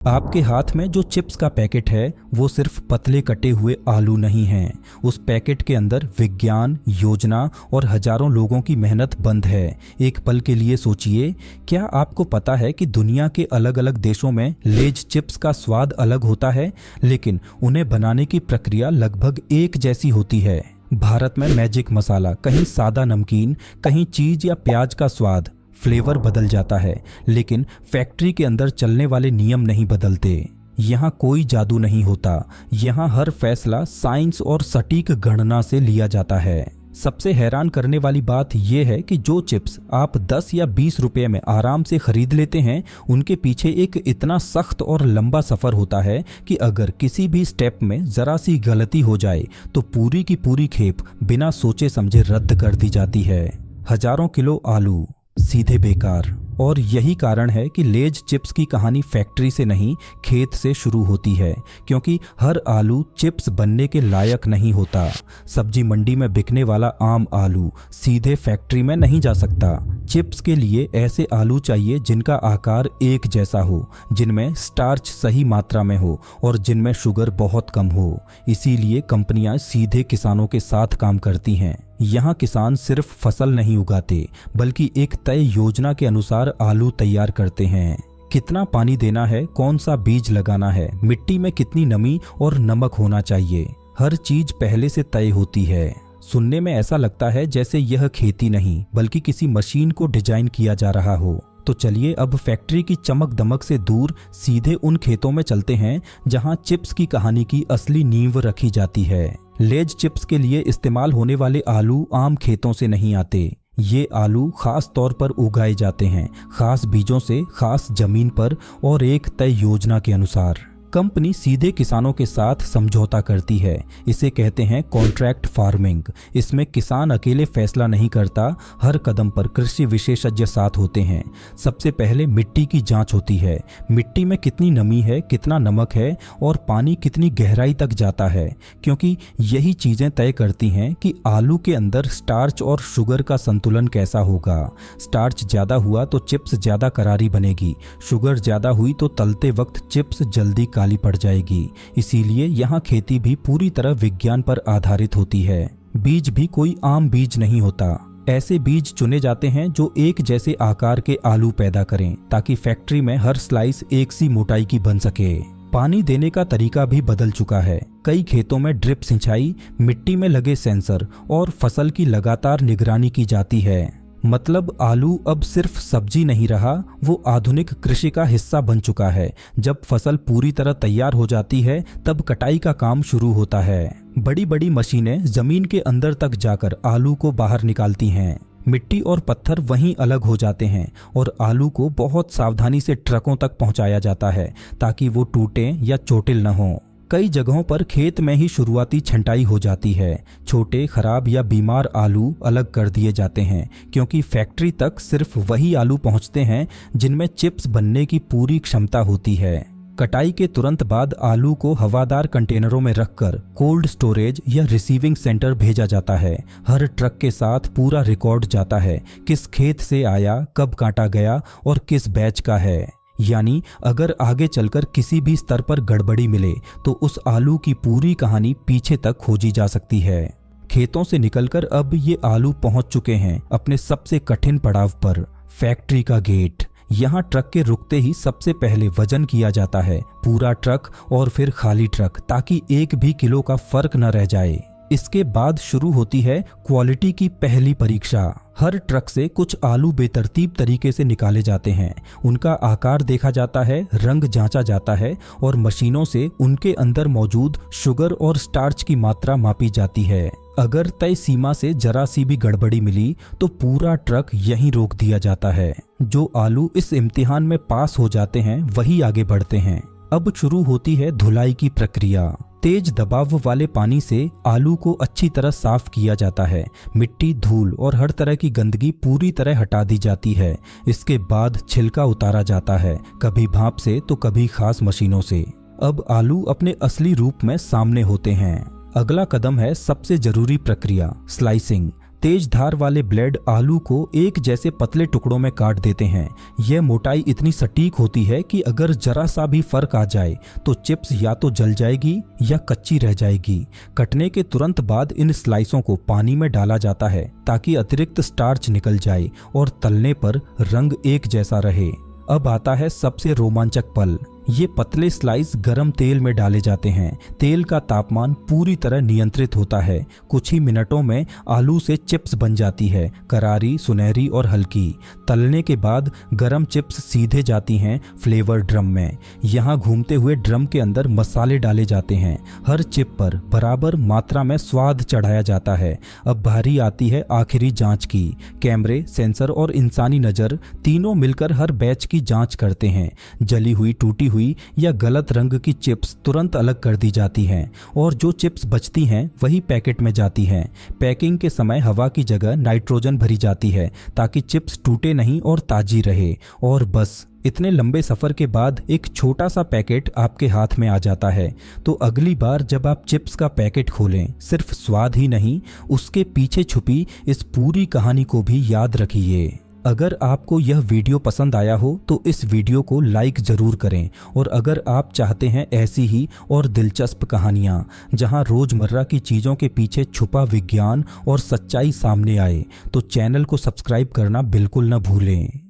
आपके हाथ में जो चिप्स का पैकेट है वो सिर्फ पतले कटे हुए आलू नहीं हैं। उस पैकेट के अंदर विज्ञान, योजना और हजारों लोगों की मेहनत बंद है। एक पल के लिए सोचिए, क्या आपको पता है कि दुनिया के अलग अलग देशों में लेज चिप्स का स्वाद अलग होता है, लेकिन उन्हें बनाने की प्रक्रिया लगभग एक जैसी होती है। भारत में मैजिक मसाला, कहीं सादा नमकीन, कहीं चीज या प्याज का स्वाद, फ्लेवर बदल जाता है, लेकिन फैक्ट्री के अंदर चलने वाले नियम नहीं बदलते। यहाँ कोई जादू नहीं होता। यहाँ हर फैसला साइंस और सटीक गणना से लिया जाता है। सबसे हैरान करने वाली बात यह है कि जो चिप्स आप 10 या 20 रुपए में आराम से खरीद लेते हैं, उनके पीछे एक इतना सख्त और लंबा सफर होता है कि अगर किसी भी स्टेप में जरा सी गलती हो जाए तो पूरी की पूरी खेप बिना सोचे समझे रद्द कर दी जाती है। हजारों किलो आलू सीधे बेकार। और यही कारण है कि लेज चिप्स की कहानी फैक्ट्री से नहीं, खेत से शुरू होती है, क्योंकि हर आलू चिप्स बनने के लायक नहीं होता। सब्जी मंडी में बिकने वाला आम आलू सीधे फैक्ट्री में नहीं जा सकता। चिप्स के लिए ऐसे आलू चाहिए जिनका आकार एक जैसा हो, जिनमें स्टार्च सही मात्रा में हो और जिनमें शुगर बहुत कम हो। इसीलिए कंपनियां सीधे किसानों के साथ काम करती हैं। यहाँ किसान सिर्फ फसल नहीं उगाते, बल्कि एक तय योजना के अनुसार आलू तैयार करते हैं। कितना पानी देना है, कौन सा बीज लगाना है, मिट्टी में कितनी नमी और नमक होना चाहिए, हर चीज पहले से तय होती है। सुनने में ऐसा लगता है जैसे यह खेती नहीं, बल्कि किसी मशीन को डिजाइन किया जा रहा हो। तो चलिए अब फैक्ट्री की चमक दमक से दूर सीधे उन खेतों में चलते हैं जहां चिप्स की कहानी की असली नींव रखी जाती है। लेज चिप्स के लिए इस्तेमाल होने वाले आलू आम खेतों से नहीं आते। ये आलू खास तौर पर उगाए जाते हैं, खास बीजों से, खास जमीन पर और एक तय योजना के अनुसार। कंपनी सीधे किसानों के साथ समझौता करती है। इसे कहते हैं कॉन्ट्रैक्ट फार्मिंग। इसमें किसान अकेले फैसला नहीं करता, हर कदम पर कृषि विशेषज्ञ साथ होते हैं। सबसे पहले मिट्टी की जांच होती है। मिट्टी में कितनी नमी है, कितना नमक है और पानी कितनी गहराई तक जाता है, क्योंकि यही चीजें तय करती हैं कि आलू के अंदर स्टार्च और शुगर का संतुलन कैसा होगा। स्टार्च ज्यादा हुआ तो चिप्स ज्यादा करारी बनेगी, शुगर ज्यादा हुई तो तलते वक्त चिप्स जल्दी काली पड़ जाएगी। इसीलिए यहाँ खेती भी पूरी तरह विज्ञान पर आधारित होती है। बीज भी कोई आम बीज नहीं होता। ऐसे बीज चुने जाते हैं जो एक जैसे आकार के आलू पैदा करें, ताकि फैक्ट्री में हर स्लाइस एक सी मोटाई की बन सके। पानी देने का तरीका भी बदल चुका है। कई खेतों में ड्रिप सिंचाई, मिट्टी में लगे सेंसर और फसल की लगातार निगरानी की जाती है। मतलब आलू अब सिर्फ सब्जी नहीं रहा, वो आधुनिक कृषि का हिस्सा बन चुका है। जब फसल पूरी तरह तैयार हो जाती है, तब कटाई का काम शुरू होता है। बड़ी बड़ी मशीनें जमीन के अंदर तक जाकर आलू को बाहर निकालती हैं। मिट्टी और पत्थर वहीं अलग हो जाते हैं और आलू को बहुत सावधानी से ट्रकों तक पहुंचाया जाता है, ताकि वो टूटें या चोटिल न हों। कई जगहों पर खेत में ही शुरुआती छंटाई हो जाती है। छोटे, खराब या बीमार आलू अलग कर दिए जाते हैं, क्योंकि फैक्ट्री तक सिर्फ वही आलू पहुंचते हैं जिनमें चिप्स बनने की पूरी क्षमता होती है। कटाई के तुरंत बाद आलू को हवादार कंटेनरों में रखकर कोल्ड स्टोरेज या रिसीविंग सेंटर भेजा जाता है। हर ट्रक के साथ पूरा रिकॉर्ड जाता है, किस खेत से आया, कब काटा गया और किस बैच का है। यानी अगर आगे चलकर किसी भी स्तर पर गड़बड़ी मिले तो उस आलू की पूरी कहानी पीछे तक खोजी जा सकती है। खेतों से निकलकर अब ये आलू पहुंच चुके हैं अपने सबसे कठिन पड़ाव पर, फैक्ट्री का गेट। यहाँ ट्रक के रुकते ही सबसे पहले वजन किया जाता है, पूरा ट्रक और फिर खाली ट्रक, ताकि एक भी किलो का फर्क न रह जाए। इसके बाद शुरू होती है क्वालिटी की पहली परीक्षा। हर ट्रक से कुछ आलू बेतरतीब तरीके से निकाले जाते हैं। उनका आकार देखा जाता है, रंग जांचा जाता है और मशीनों से उनके अंदर मौजूद शुगर और स्टार्च की मात्रा मापी जाती है। अगर तय सीमा से जरा सी भी गड़बड़ी मिली तो पूरा ट्रक यहीं रोक दिया जाता है। जो आलू इस इम्तिहान में पास हो जाते हैं वही आगे बढ़ते हैं। अब शुरू होती है धुलाई की प्रक्रिया। तेज दबाव वाले पानी से आलू को अच्छी तरह साफ किया जाता है। मिट्टी, धूल और हर तरह की गंदगी पूरी तरह हटा दी जाती है। इसके बाद छिलका उतारा जाता है, कभी भाप से तो कभी खास मशीनों से। अब आलू अपने असली रूप में सामने होते हैं। अगला कदम है सबसे जरूरी प्रक्रिया, स्लाइसिंग। तेज धार वाले ब्लेड आलू को एक जैसे पतले टुकड़ों में काट देते हैं। यह मोटाई इतनी सटीक होती है कि अगर जरा सा भी फर्क आ जाए तो चिप्स या तो जल जाएगी या कच्ची रह जाएगी। कटने के तुरंत बाद इन स्लाइसों को पानी में डाला जाता है ताकि अतिरिक्त स्टार्च निकल जाए और तलने पर रंग एक जैसा रहे। अब आता है सबसे रोमांचक पल। ये पतले स्लाइस गरम तेल में डाले जाते हैं। तेल का तापमान पूरी तरह नियंत्रित होता है। कुछ ही मिनटों में आलू से चिप्स बन जाती है, करारी, सुनहरी और हल्की। तलने के बाद गरम चिप्स सीधे जाती हैं फ्लेवर ड्रम में। यहाँ घूमते हुए ड्रम के अंदर मसाले डाले जाते हैं। हर चिप पर बराबर मात्रा में स्वाद चढ़ाया जाता है। अब बारी आती है आखिरी जांच की। कैमरे, सेंसर और इंसानी नज़र तीनों मिलकर हर बैच की जांच करते हैं। जली हुई, टूटी हुई या गलत रंग की चिप्स तुरंत अलग कर दी जाती हैं और जो चिप्स बचती हैं वही पैकेट में जाती हैं। पैकिंग के समय हवा की जगह नाइट्रोजन भरी जाती है ताकि चिप्स टूटे नहीं और ताजी रहे। और बस इतने लंबे सफर के बाद एक छोटा सा पैकेट आपके हाथ में आ जाता है। तो अगली बार जब आप चिप्स का पैकेट खोलें, सिर्फ स्वाद ही नहीं, उसके पीछे छुपी इस पूरी कहानी को भी याद रखिए। अगर आपको यह वीडियो पसंद आया हो तो इस वीडियो को लाइक ज़रूर करें। और अगर आप चाहते हैं ऐसी ही और दिलचस्प कहानियाँ जहां रोज़मर्रा की चीज़ों के पीछे छुपा विज्ञान और सच्चाई सामने आए, तो चैनल को सब्सक्राइब करना बिल्कुल न भूलें।